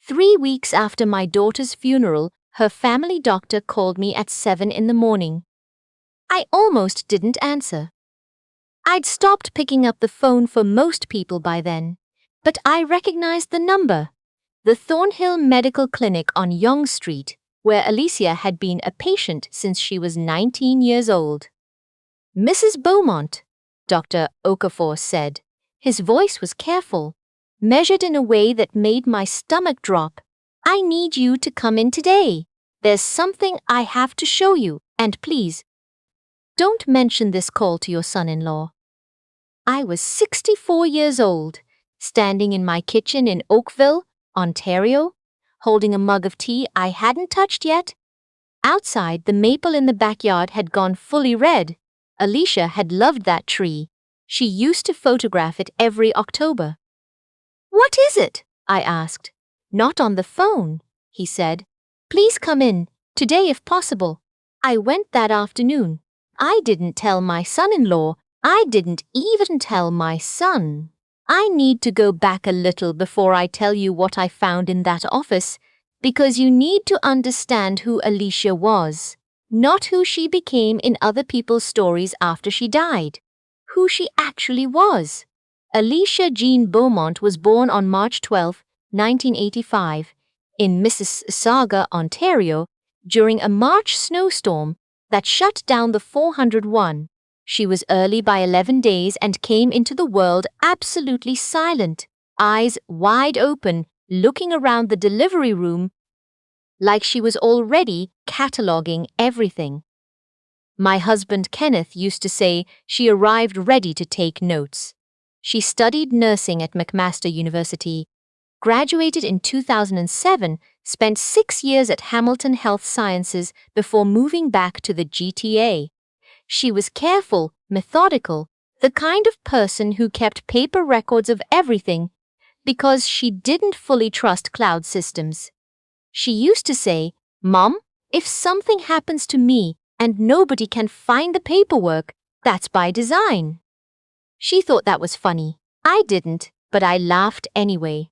3 weeks after my daughter's funeral, her family doctor called me at 7 in the morning. I almost didn't answer. I'd stopped picking up the phone for most people by then, but I recognized the number. The Thornhill Medical Clinic on Yonge Street, where Alicia had been a patient since she was 19 years old. "Mrs. Beaumont," Dr. Okafor said. His voice was careful, measured in a way that made my stomach drop. "I need you to come in today. There's something I have to show you, and please, don't mention this call to your son-in-law." I was 64 years old, standing in my kitchen in Oakville, Ontario, holding a mug of tea I hadn't touched yet. Outside, the maple in the backyard had gone fully red. Alicia had loved that tree. She used to photograph it every October. "What is it?" I asked. "Not on the phone," he said. "Please come in, today if possible." I went that afternoon. I didn't tell my son-in-law. I didn't even tell my son. I need to go back a little before I tell you what I found in that office, because you need to understand who Alicia was, not who she became in other people's stories after she died. Who she actually was. Alicia Jean Beaumont was born on March 12, 1985, in Mississauga, Ontario, during a March snowstorm that shut down the 401. She was early by 11 days and came into the world absolutely silent, eyes wide open, looking around the delivery room like she was already cataloging everything. My husband Kenneth used to say she arrived ready to take notes. She studied nursing at McMaster University, graduated in 2007, spent 6 years at Hamilton Health Sciences before moving back to the GTA. She was careful, methodical, the kind of person who kept paper records of everything because she didn't fully trust cloud systems. She used to say, "Mom, if something happens to me and nobody can find the paperwork, that's by design." She thought that was funny. I didn't, but I laughed anyway.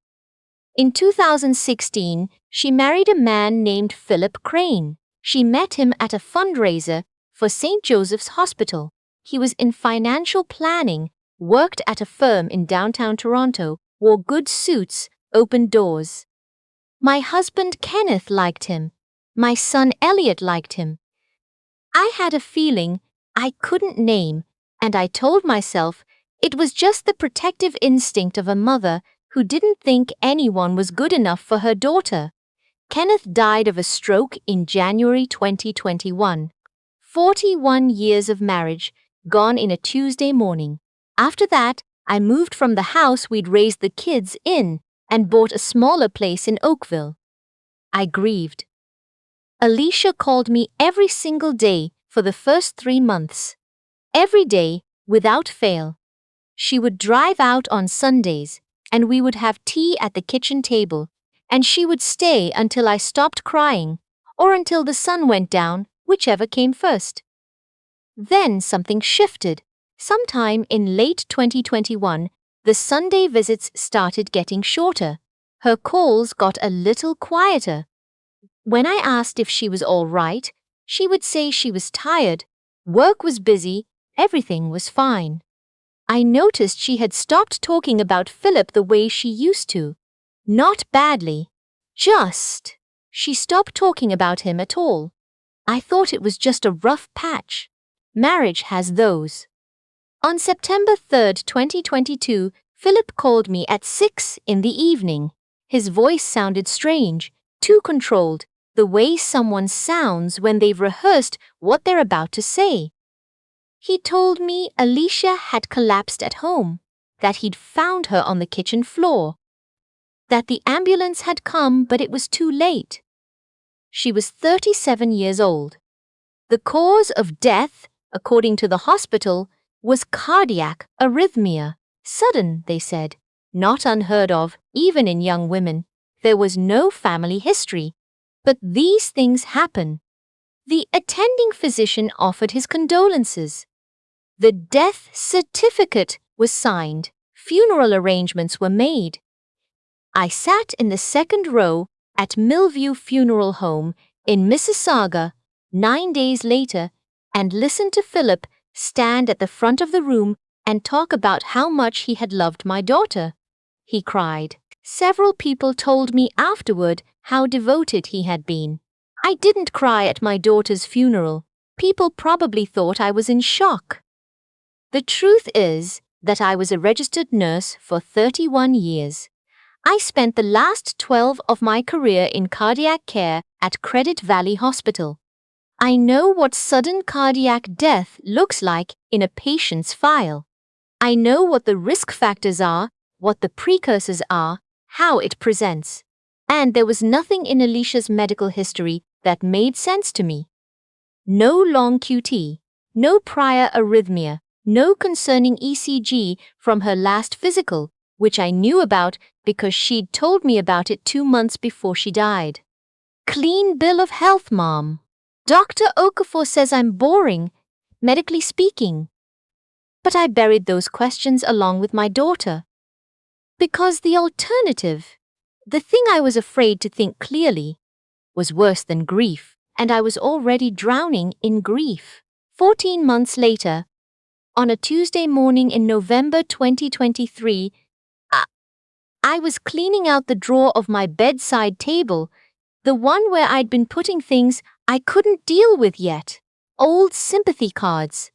In 2016, she married a man named Philip Crane. She met him at a fundraiser for St. Joseph's Hospital. He was in financial planning, worked at a firm in downtown Toronto, wore good suits, opened doors. My husband Kenneth liked him. My son Elliot liked him. I had a feeling I couldn't name, and I told myself it was just the protective instinct of a mother who didn't think anyone was good enough for her daughter. Kenneth died of a stroke in January 2021. 41 years of marriage, gone in a Tuesday morning. After that, I moved from the house we'd raised the kids in and bought a smaller place in Oakville. I grieved. Alicia called me every single day for the first 3 months. Every day, without fail. She would drive out on Sundays, and we would have tea at the kitchen table, and she would stay until I stopped crying, or until the sun went down, whichever came first. Then something shifted. Sometime in late 2021, the Sunday visits started getting shorter. Her calls got a little quieter. When I asked if she was all right, she would say she was tired, work was busy, everything was fine. I noticed she had stopped talking about Philip the way she used to. Not badly. Just. She stopped talking about him at all. I thought it was just a rough patch. Marriage has those. On September 3, 2022, Philip called me at 6 in the evening. His voice sounded strange, too controlled, the way someone sounds when they've rehearsed what they're about to say. He told me Alicia had collapsed at home, that he'd found her on the kitchen floor, that the ambulance had come but it was too late. She was 37 years old. The cause of death, according to the hospital, was cardiac arrhythmia. Sudden, they said, not unheard of, even in young women. There was no family history. But these things happen. The attending physician offered his condolences. The death certificate was signed. Funeral arrangements were made. I sat in the second row at Millview Funeral Home in Mississauga 9 days later and listened to Philip stand at the front of the room and talk about how much he had loved my daughter. He cried. Several people told me afterward how devoted he had been. I didn't cry at my daughter's funeral. People probably thought I was in shock. The truth is that I was a registered nurse for 31 years. I spent the last 12 of my career in cardiac care at Credit Valley Hospital. I know what sudden cardiac death looks like in a patient's file. I know what the risk factors are, what the precursors are, how it presents. And there was nothing in Alicia's medical history that made sense to me. No long QT, no prior arrhythmia, no concerning ECG from her last physical, which I knew about because she'd told me about it 2 months before she died. Clean bill of health, Mom. Dr. Okafor says I'm boring, medically speaking. But I buried those questions along with my daughter. Because the alternative, the thing I was afraid to think clearly, was worse than grief, and I was already drowning in grief. 14 months later, on a Tuesday morning in November 2023, I was cleaning out the drawer of my bedside table, the one where I'd been putting things I couldn't deal with yet. Old sympathy cards,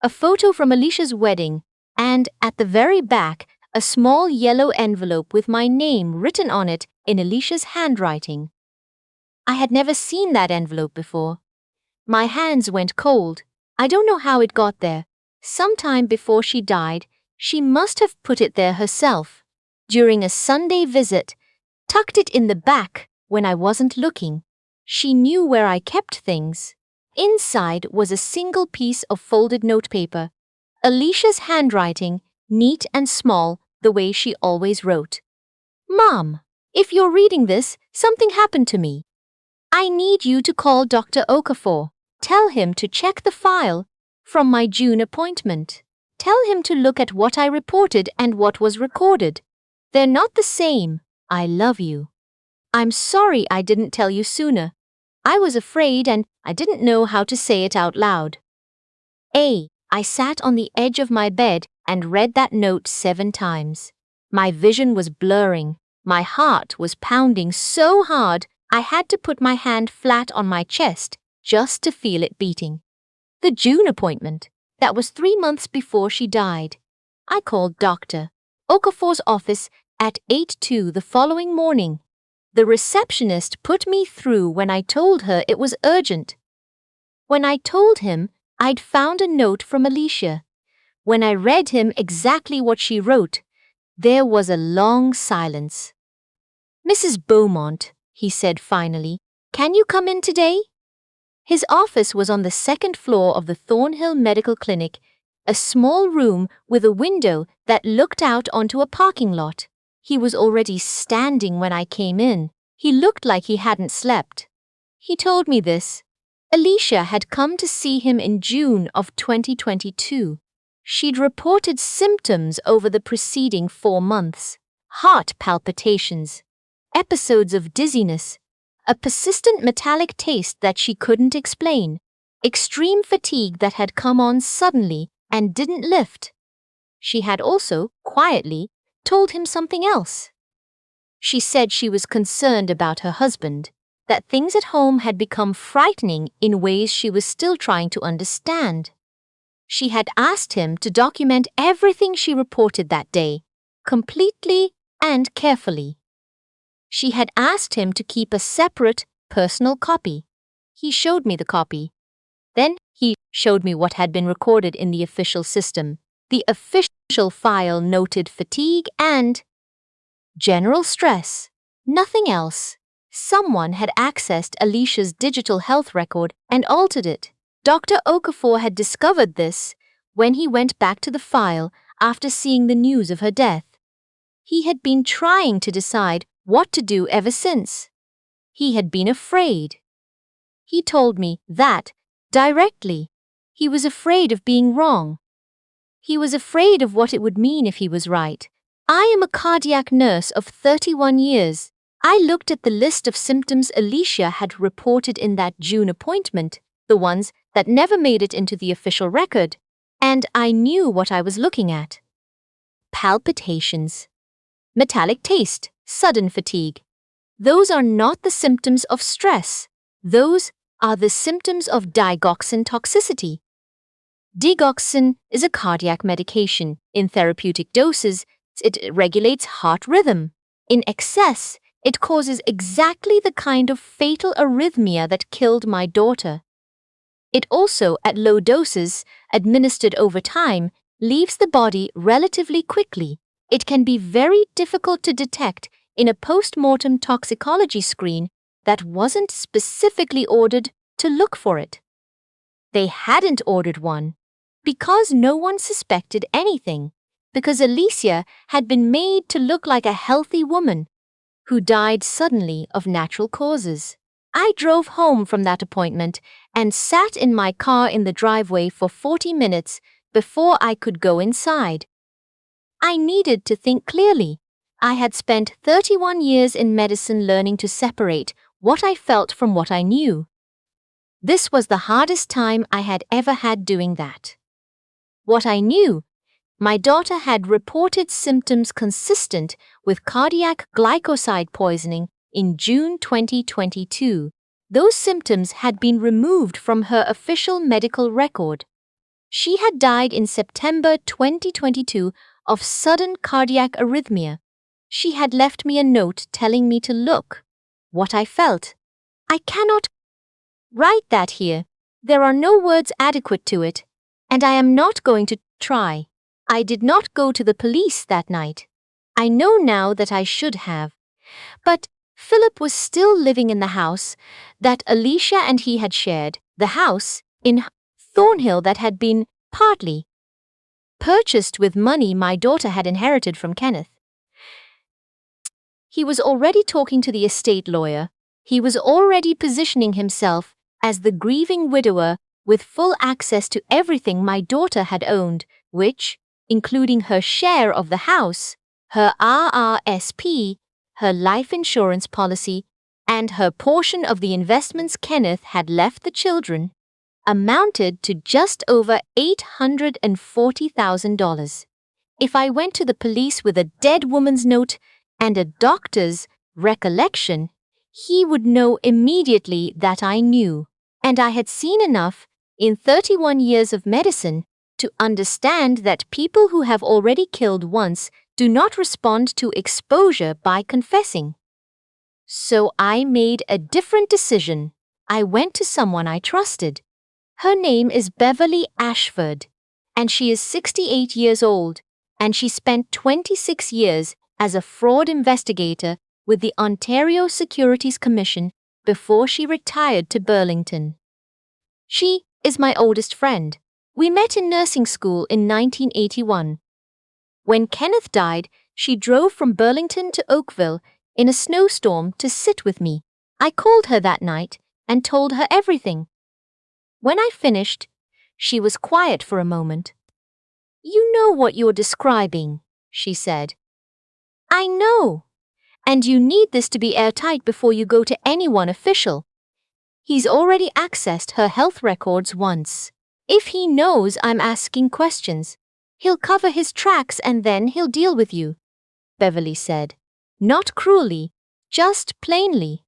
a photo from Alicia's wedding, and at the very back, a small yellow envelope with my name written on it in Alicia's handwriting. I had never seen that envelope before. My hands went cold. I don't know how it got there. Sometime before she died, she must have put it there herself. During a Sunday visit, tucked it in the back when I wasn't looking. She knew where I kept things. Inside was a single piece of folded notepaper. Alicia's handwriting, neat and small, the way she always wrote. Mom, if you're reading this, something happened to me. I need you to call Dr. Okafor. Tell him to check the file from my June appointment. Tell him to look at what I reported and what was recorded. They're not the same. I love you. I'm sorry I didn't tell you sooner. I was afraid and I didn't know how to say it out loud. I sat on the edge of my bed and read that note 7 times. My vision was blurring. My heart was pounding so hard I had to put my hand flat on my chest just to feel it beating. The June appointment. That was 3 months before she died. I called Dr. Okafor's office at 8:02 the following morning. The receptionist put me through when I told her it was urgent. When I told him I'd found a note from Alicia, when I read him exactly what she wrote, there was a long silence. Mrs. Beaumont, he said finally, can you come in today? His office was on the 2nd floor of the Thornhill Medical Clinic, a small room with a window that looked out onto a parking lot. He was already standing when I came in. He looked like he hadn't slept. He told me this. Alicia had come to see him in June of 2022. She'd reported symptoms over the preceding 4 months. Heart palpitations, episodes of dizziness, a persistent metallic taste that she couldn't explain, extreme fatigue that had come on suddenly and didn't lift. She had also, quietly, told him something else. She said she was concerned about her husband, that things at home had become frightening in ways she was still trying to understand. She had asked him to document everything she reported that day, completely and carefully. She had asked him to keep a separate, personal copy. He showed me the copy. Then he showed me what had been recorded in the official system. The official file noted fatigue and general stress. Nothing else. Someone had accessed Alicia's digital health record and altered it. Dr. Okafor had discovered this when he went back to the file after seeing the news of her death. He had been trying to decide what to do ever since. He had been afraid. He told me that directly. He was afraid of being wrong. He was afraid of what it would mean if he was right. I am a cardiac nurse of 31 years. I looked at the list of symptoms Alicia had reported in that June appointment, the ones that never made it into the official record, and I knew what I was looking at. Palpitations, metallic taste, sudden fatigue. Those are not the symptoms of stress. Those are the symptoms of digoxin toxicity. Digoxin is a cardiac medication. In therapeutic doses, it regulates heart rhythm. In excess, it causes exactly the kind of fatal arrhythmia that killed my daughter. It also, at low doses, administered over time, leaves the body relatively quickly. It can be very difficult to detect in a post-mortem toxicology screen that wasn't specifically ordered to look for it. They hadn't ordered one because no one suspected anything, because Alicia had been made to look like a healthy woman who died suddenly of natural causes. I drove home from that appointment and sat in my car in the driveway for 40 minutes before I could go inside. I needed to think clearly. I had spent 31 years in medicine learning to separate what I felt from what I knew. This was the hardest time I had ever had doing that. What I knew, my daughter had reported symptoms consistent with cardiac glycoside poisoning in June 2022. Those symptoms had been removed from her official medical record. She had died in September 2022 of sudden cardiac arrhythmia. She had left me a note telling me to look what I felt. I cannot write that here. There are no words adequate to it, and I am not going to try. I did not go to the police that night. I know now that I should have. But Philip was still living in the house that Alicia and he had shared, the house in Thornhill that had been partly purchased with money my daughter had inherited from Kenneth. He was already talking to the estate lawyer. He was already positioning himself as the grieving widower with full access to everything my daughter had owned, which, including her share of the house, her RRSP, her life insurance policy, and her portion of the investments Kenneth had left the children, amounted to just over $840,000. If I went to the police with a dead woman's note and a doctor's recollection, he would know immediately that I knew, and I had seen enough in 31 years of medicine to understand that people who have already killed once do not respond to exposure by confessing. So I made a different decision. I went to someone I trusted. Her name is Beverly Ashford, and she is 68 years old, and she spent 26 years as a fraud investigator with the Ontario Securities Commission before she retired to Burlington. She is my oldest friend. We met in nursing school in 1981. When Kenneth died, she drove from Burlington to Oakville in a snowstorm to sit with me. I called her that night and told her everything. When I finished, she was quiet for a moment. "You know what you're describing," she said. "I know. And you need this to be airtight before you go to anyone official. He's already accessed her health records once. If he knows I'm asking questions, he'll cover his tracks and then he'll deal with you," Beverly said. Not cruelly, just plainly.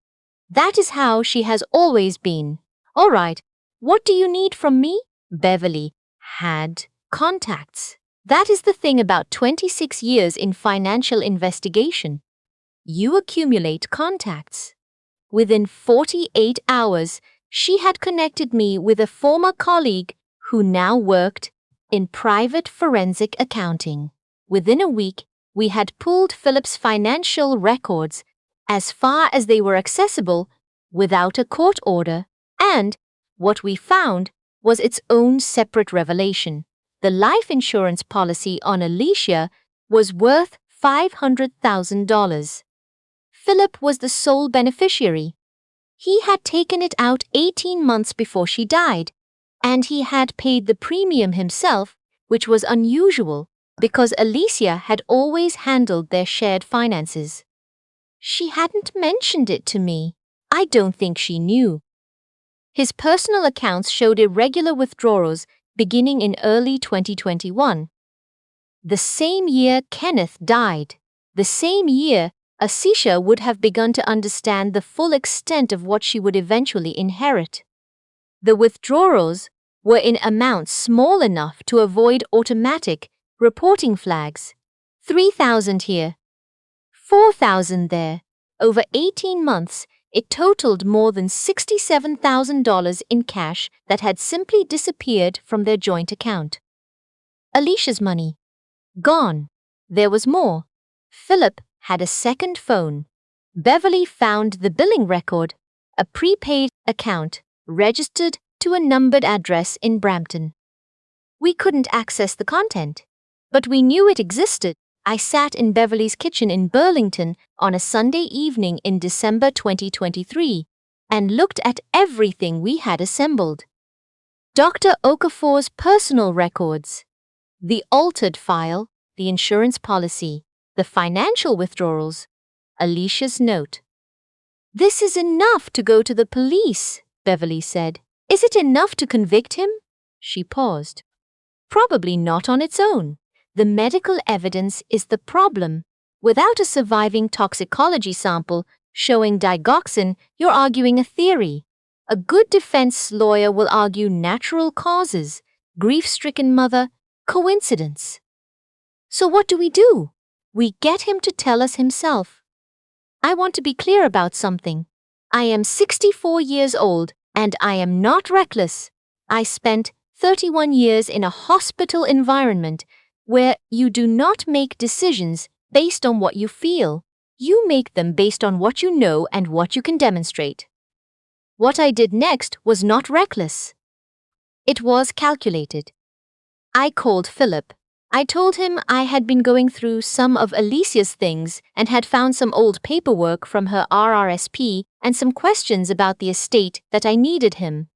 That is how she has always been. "All right, what do you need from me?" Beverly had contacts. That is the thing about 26 years in financial investigation. You accumulate contacts. Within 48 hours, she had connected me with a former colleague who now worked in private forensic accounting. Within a week, we had pulled Philip's financial records as far as they were accessible without a court order, and what we found was its own separate revelation. The life insurance policy on Alicia was worth $500,000. Philip was the sole beneficiary. He had taken it out 18 months before she died, and he had paid the premium himself, which was unusual because Alicia had always handled their shared finances. She hadn't mentioned it to me. I don't think she knew. His personal accounts showed irregular withdrawals beginning in early 2021. The same year Kenneth died, the same year Alicia would have begun to understand the full extent of what she would eventually inherit. The withdrawals were in amounts small enough to avoid automatic reporting flags. 3,000 here, 4,000 there. Over 18 months, it totaled more than $67,000 in cash that had simply disappeared from their joint account. Alicia's money. Gone. There was more. Philip had a second phone. Beverly found the billing record, a prepaid account registered to a numbered address in Brampton. We couldn't access the content, but we knew it existed. I sat in Beverly's kitchen in Burlington on a Sunday evening in December 2023 and looked at everything we had assembled. Dr. Okafor's personal records, the altered file, the insurance policy, the financial withdrawals, Alicia's note. "This is enough to go to the police," Beverly said. "Is it enough to convict him?" She paused. "Probably not on its own. The medical evidence is the problem. Without a surviving toxicology sample showing digoxin, you're arguing a theory. A good defense lawyer will argue natural causes, grief-stricken mother, coincidence. So what do? We get him to tell us himself. I want to be clear about something. I am 64 years old and I am not reckless. I spent 31 years in a hospital environment where you do not make decisions based on what you feel. You make them based on what you know and what you can demonstrate. What I did next was not reckless. It was calculated. I called Philip. I told him I had been going through some of Alicia's things and had found some old paperwork from her RRSP and some questions about the estate that I needed him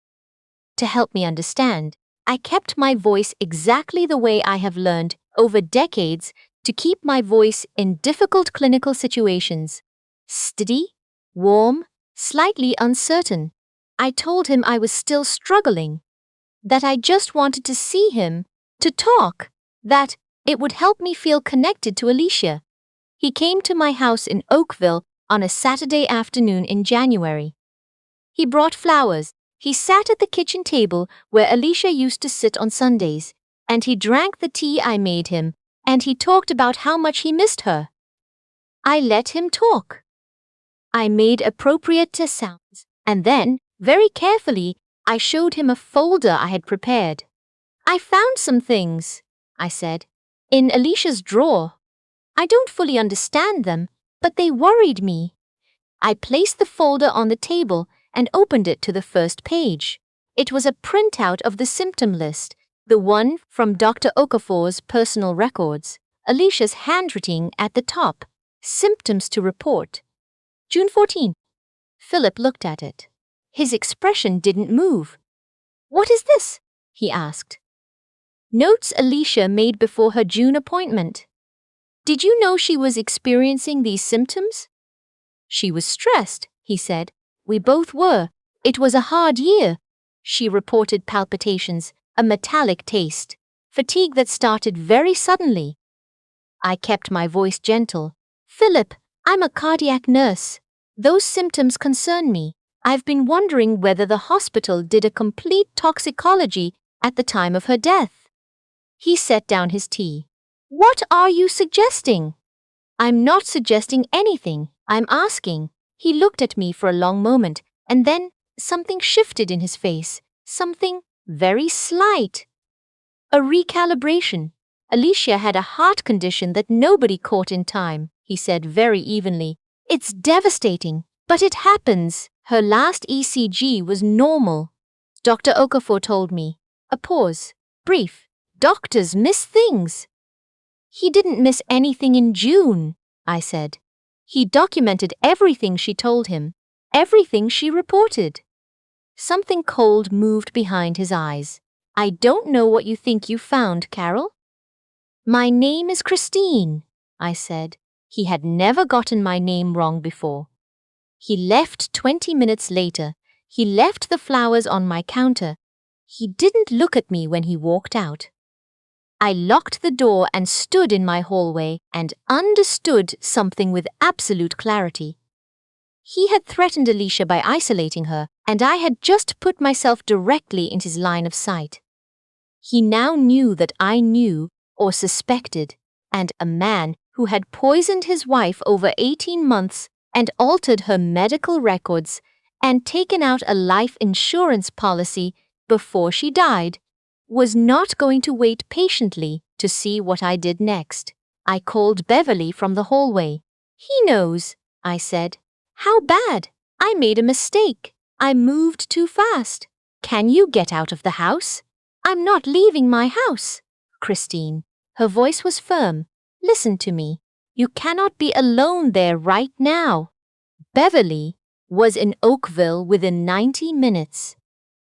to help me understand. I kept my voice exactly the way I have learned over decades to keep my voice in difficult clinical situations. Steady, warm, slightly uncertain. I told him I was still struggling, that I just wanted to see him, to talk, that it would help me feel connected to Alicia. He came to my house in Oakville on a Saturday afternoon in January. He brought flowers. He sat at the kitchen table where Alicia used to sit on Sundays, and he drank the tea I made him, and he talked about how much he missed her. I let him talk. I made appropriate sounds, and then, very carefully, I showed him a folder I had prepared. "I found some things," I said, "in Alicia's drawer. I don't fully understand them, but they worried me." I placed the folder on the table and opened it to the first page. It was a printout of the symptom list, the one from Dr. Okafor's personal records, Alicia's handwriting at the top, symptoms to report. June 14. Philip looked at it. His expression didn't move. "What is this?" he asked. "Notes Alicia made before her June appointment. Did you know she was experiencing these symptoms?" "She was stressed," he said. "We both were. It was a hard year." She reported palpitations, a metallic taste, fatigue that started very suddenly. I kept my voice gentle. "Philip, I'm a cardiac nurse. Those symptoms concern me. I've been wondering whether the hospital did a complete toxicology at the time of her death." He set down his tea. "What are you suggesting?" "I'm not suggesting anything. I'm asking." He looked at me for a long moment, and then something shifted in his face, something very slight. "A recalibration. Alicia had a heart condition that nobody caught in time," he said very evenly. "It's devastating, but it happens. Her last ECG was normal." Dr. Okafor told me. A pause. Brief. "Doctors miss things." "He didn't miss anything in June," I said. He documented everything she told him, everything she reported. Something cold moved behind his eyes. "I don't know what you think you found, Carol." My name is Christine, I said. He had never gotten my name wrong before. He left 20 minutes later. He left the flowers on my counter. He didn't look at me when he walked out. I locked the door and stood in my hallway and understood something with absolute clarity. He had threatened Alicia by isolating her, and I had just put myself directly in his line of sight. He now knew that I knew or suspected, and a man who had poisoned his wife over 18 months and altered her medical records and taken out a life insurance policy before she died was not going to wait patiently to see what I did next. I called Beverly from the hallway. He knows, I said. How bad? I made a mistake. I moved too fast. Can you get out of the house? I'm not leaving my house. Christine. Her voice was firm. Listen to me. You cannot be alone there right now. Beverly was in Oakville within 90 minutes.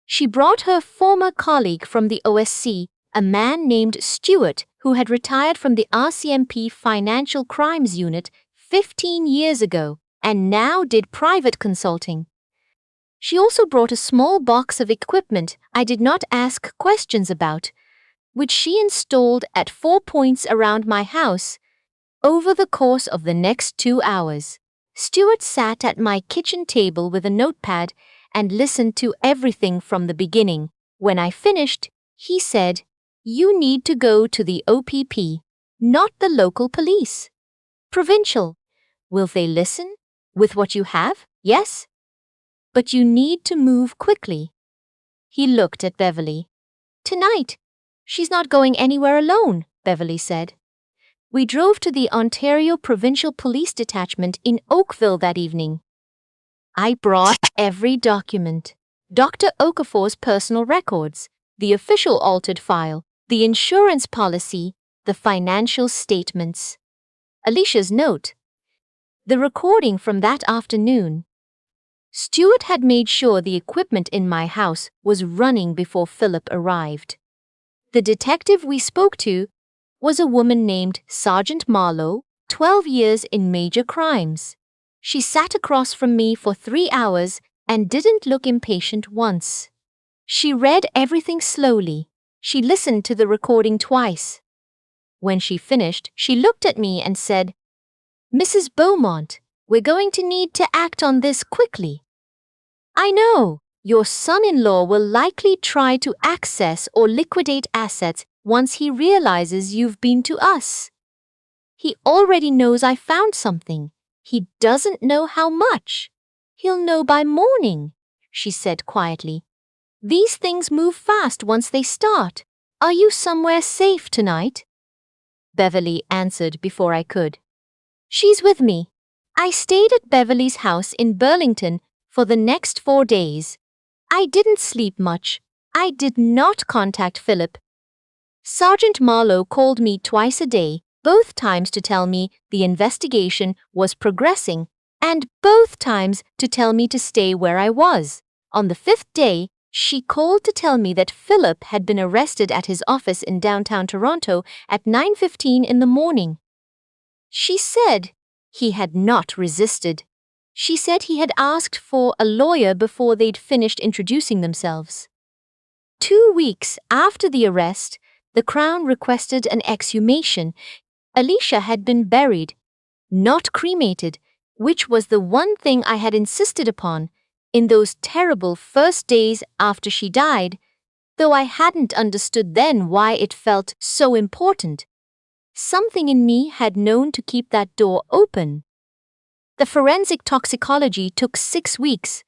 She brought her former colleague from the OSC, a man named Stewart, who had retired from the RCMP Financial Crimes Unit 15 years ago and now did private consulting. She also brought a small box of equipment I did not ask questions about, which she installed at 4 points around my house over the course of the next 2 hours. Stewart sat at my kitchen table with a notepad and listened to everything from the beginning. When I finished, he said, "You need to go to the OPP, not the local police. Provincial. Will they listen? With what you have? Yes? But you need to move quickly." He looked at Beverly. "Tonight. She's not going anywhere alone," Beverly said. We drove to the Ontario Provincial Police Detachment in Oakville that evening. I brought every document. Dr. Okafor's personal records, the official altered file, the insurance policy, the financial statements. Alicia's note. The recording from that afternoon. Stewart had made sure the equipment in my house was running before Philip arrived. The detective we spoke to was a woman named Sergeant Marlowe, 12 years in major crimes. She sat across from me for 3 hours and didn't look impatient once. She read everything slowly. She listened to the recording twice. When she finished, she looked at me and said, "Mrs. Beaumont, we're going to need to act on this quickly. I know your son-in-law will likely try to access or liquidate assets once he realizes you've been to us. He already knows I found something. He doesn't know how much. He'll know by morning," she said quietly. "These things move fast once they start. Are you somewhere safe tonight?" Beverly answered before I could. "She's with me. I stayed at Beverly's house in Burlington for the next 4 days. I didn't sleep much. I did not contact Philip. Sergeant Marlowe called me twice a day, both times to tell me the investigation was progressing, and both times to tell me to stay where I was. On the 5th day, she called to tell me that Philip had been arrested at his office in downtown Toronto at 9:15 in the morning. She said he had not resisted. She said he had asked for a lawyer before they'd finished introducing themselves. 2 weeks after the arrest, the Crown requested an exhumation. Alicia had been buried, not cremated, which was the one thing I had insisted upon in those terrible first days after she died, though I hadn't understood then why it felt so important. Something in me had known to keep that door open. The forensic toxicology took 6 weeks.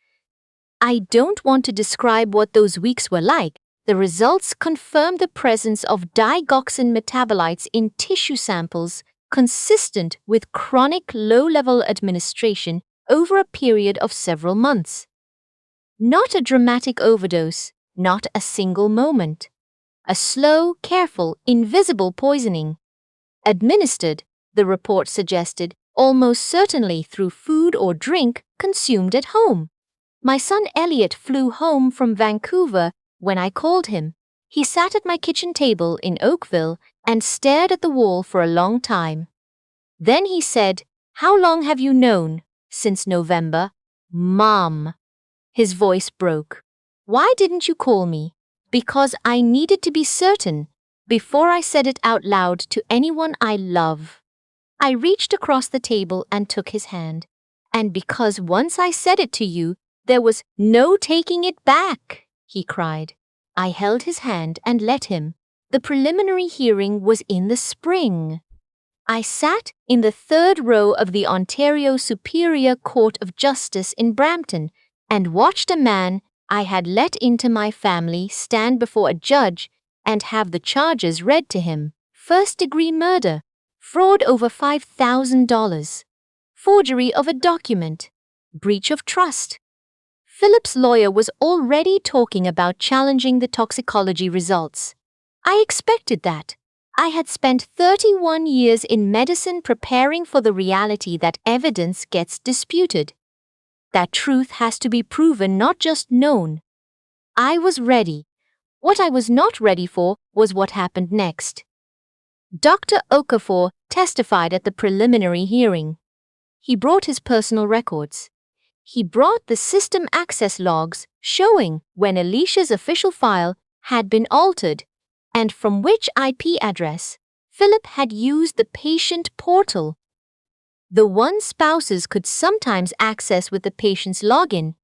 I don't want to describe what those weeks were like. The results confirmed the presence of digoxin metabolites in tissue samples consistent with chronic low-level administration over a period of several months. Not a dramatic overdose, not a single moment. A slow, careful, invisible poisoning. Administered, the report suggested, almost certainly through food or drink consumed at home. My son Elliot flew home from Vancouver when I called him. He sat at my kitchen table in Oakville and stared at the wall for a long time. Then he said, "How long have you known?" "Since November, Mom." His voice broke. "Why didn't you call me?" "Because I needed to be certain before I said it out loud to anyone I love." I reached across the table and took his hand. "And because once I said it to you, there was no taking it back," he cried. I held his hand and let him. The preliminary hearing was in the spring. I sat in the third row of the Ontario Superior Court of Justice in Brampton and watched a man I had let into my family stand before a judge and have the charges read to him. First-degree murder, fraud over $5,000, forgery of a document, breach of trust. Philip's lawyer was already talking about challenging the toxicology results. I expected that. I had spent 31 years in medicine preparing for the reality that evidence gets disputed. That truth has to be proven, not just known. I was ready. What I was not ready for was what happened next. Dr. Okafor testified at the preliminary hearing. He brought his personal records. He brought the system access logs showing when Alicia's official file had been altered and from which IP address Philip had used the patient portal, the one spouses could sometimes access with the patient's login.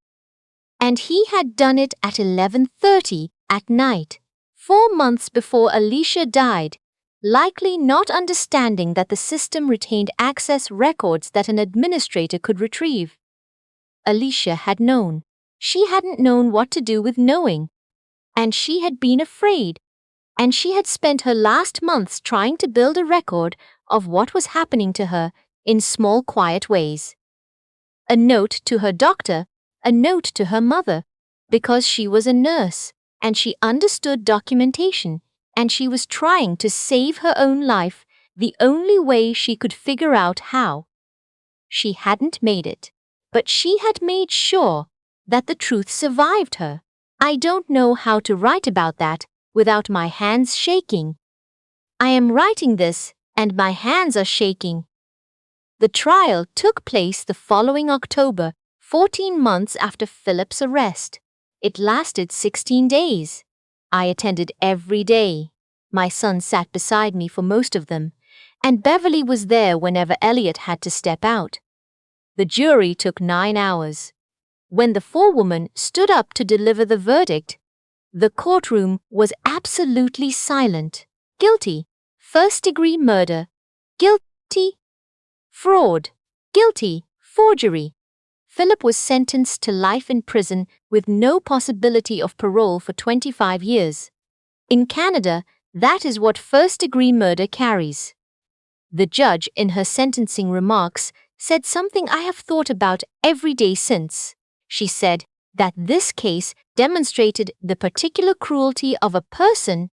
And he had done it at 11:30 at night, 4 months before Alicia died, likely not understanding that the system retained access records that an administrator could retrieve. Alicia had known. She hadn't known what to do with knowing. And she had been afraid. And she had spent her last months trying to build a record of what was happening to her in small, quiet ways. A note to her doctor, a note to her mother, because she was a nurse, and she understood documentation, and she was trying to save her own life the only way she could figure out how. She hadn't made it, but she had made sure that the truth survived her. I don't know how to write about that without my hands shaking. I am writing this, and my hands are shaking. The trial took place the following October, 14 months after Philip's arrest. It lasted 16 days. I attended every day. My son sat beside me for most of them, and Beverly was there whenever Elliot had to step out. The jury took 9 hours. When the forewoman stood up to deliver the verdict, the courtroom was absolutely silent. Guilty. First-degree murder. Guilty. Fraud. Guilty. Forgery. Philip was sentenced to life in prison with no possibility of parole for 25 years. In Canada, that is what first-degree murder carries. The judge, in her sentencing remarks, said something I have thought about every day since. She said that this case demonstrated the particular cruelty of a person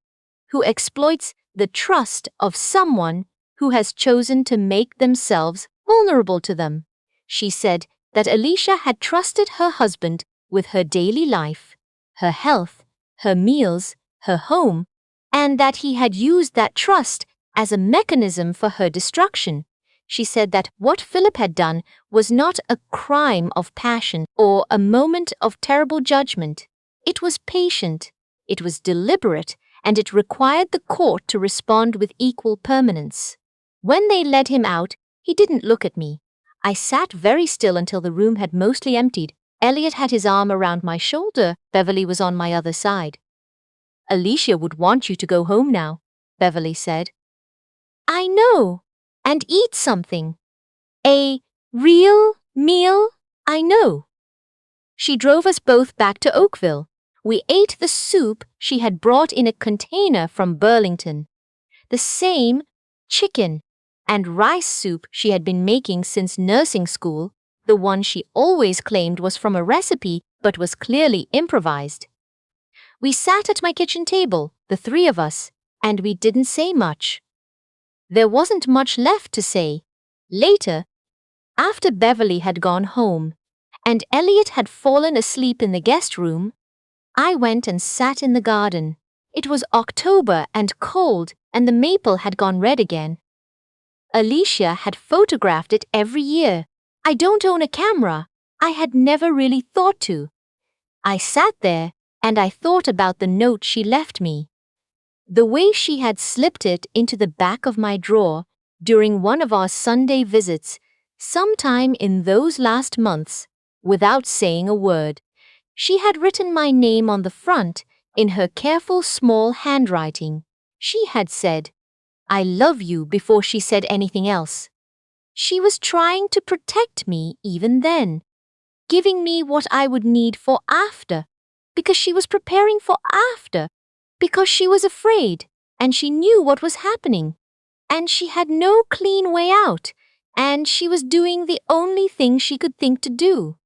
who exploits the trust of someone who has chosen to make themselves vulnerable to them. She said that Alicia had trusted her husband with her daily life, her health, her meals, her home, and that he had used that trust as a mechanism for her destruction. She said that what Philip had done was not a crime of passion or a moment of terrible judgment. It was patient, it was deliberate, and it required the court to respond with equal permanence. When they led him out, he didn't look at me. I sat very still until the room had mostly emptied. Elliot had his arm around my shoulder. Beverly was on my other side. "Alicia would want you to go home now," Beverly said. "I know. And eat something. A real meal, I know." She drove us both back to Oakville. We ate the soup she had brought in a container from Burlington. The same chicken and rice soup she had been making since nursing school, the one she always claimed was from a recipe but was clearly improvised. We sat at my kitchen table, the three of us, and we didn't say much. There wasn't much left to say. Later, after Beverly had gone home, and Elliot had fallen asleep in the guest room, I went and sat in the garden. It was October and cold, and the maple had gone red again. Alicia had photographed it every year. I don't own a camera. I had never really thought to. I sat there and I thought about the note she left me. The way she had slipped it into the back of my drawer during one of our Sunday visits, sometime in those last months, without saying a word. She had written my name on the front in her careful small handwriting. She had said, "I love you," before she said anything else. She was trying to protect me even then, giving me what I would need for after, because she was preparing for after, because she was afraid, and she knew what was happening, and she had no clean way out, and she was doing the only thing she could think to do.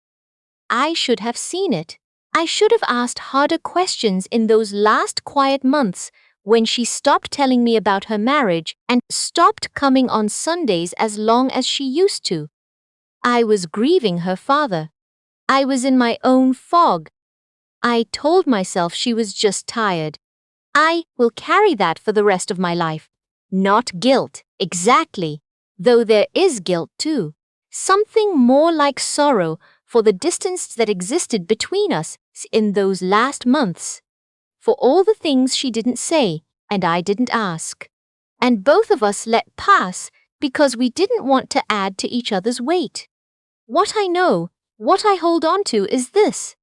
I should have seen it. I should have asked harder questions in those last quiet months when she stopped telling me about her marriage and stopped coming on Sundays as long as she used to. I was grieving her father. I was in my own fog. I told myself she was just tired. I will carry that for the rest of my life. Not guilt, exactly, though there is guilt too. Something more like sorrow for the distance that existed between us in those last months. For all the things she didn't say and I didn't ask. And both of us let pass because we didn't want to add to each other's weight. What I know, what I hold on to is this.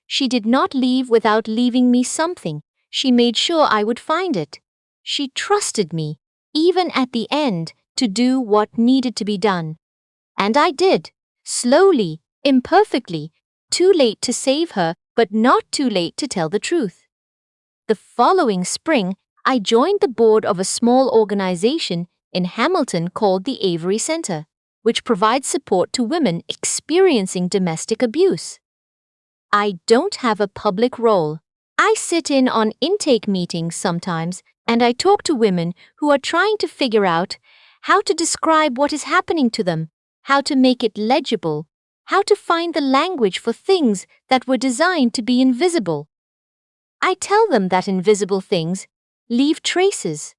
She did not leave without leaving me something. She made sure I would find it. She trusted me, even at the end, to do what needed to be done. And I did, slowly, imperfectly, too late to save her, but not too late to tell the truth. The following spring, I joined the board of a small organization in Hamilton called the Avery Center, which provides support to women experiencing domestic abuse. I don't have a public role. I sit in on intake meetings sometimes, and I talk to women who are trying to figure out how to describe what is happening to them, how to make it legible, how to find the language for things that were designed to be invisible. I tell them that invisible things leave traces,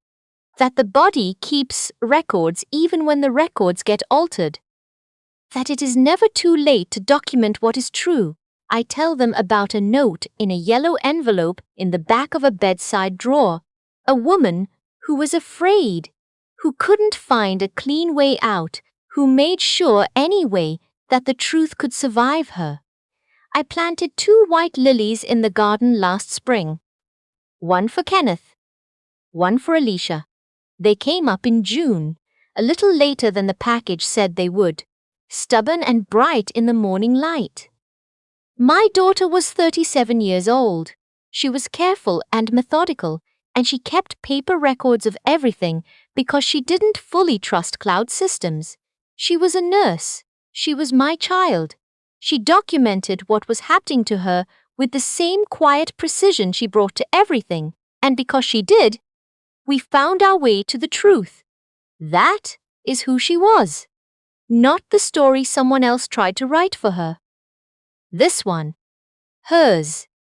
that the body keeps records even when the records get altered, that it is never too late to document what is true. I tell them about a note in a yellow envelope in the back of a bedside drawer, a woman who was afraid, who couldn't find a clean way out, who made sure anyway that the truth could survive her. I planted 2 white lilies in the garden last spring. One for Kenneth, one for Alicia. They came up in June, a little later than the package said they would, stubborn and bright in the morning light. My daughter was 37 years old. She was careful and methodical, and she kept paper records of everything because she didn't fully trust cloud systems. She was a nurse. She was my child. She documented what was happening to her with the same quiet precision she brought to everything, and because she did, we found our way to the truth. That is who she was, not the story someone else tried to write for her. This one, hers.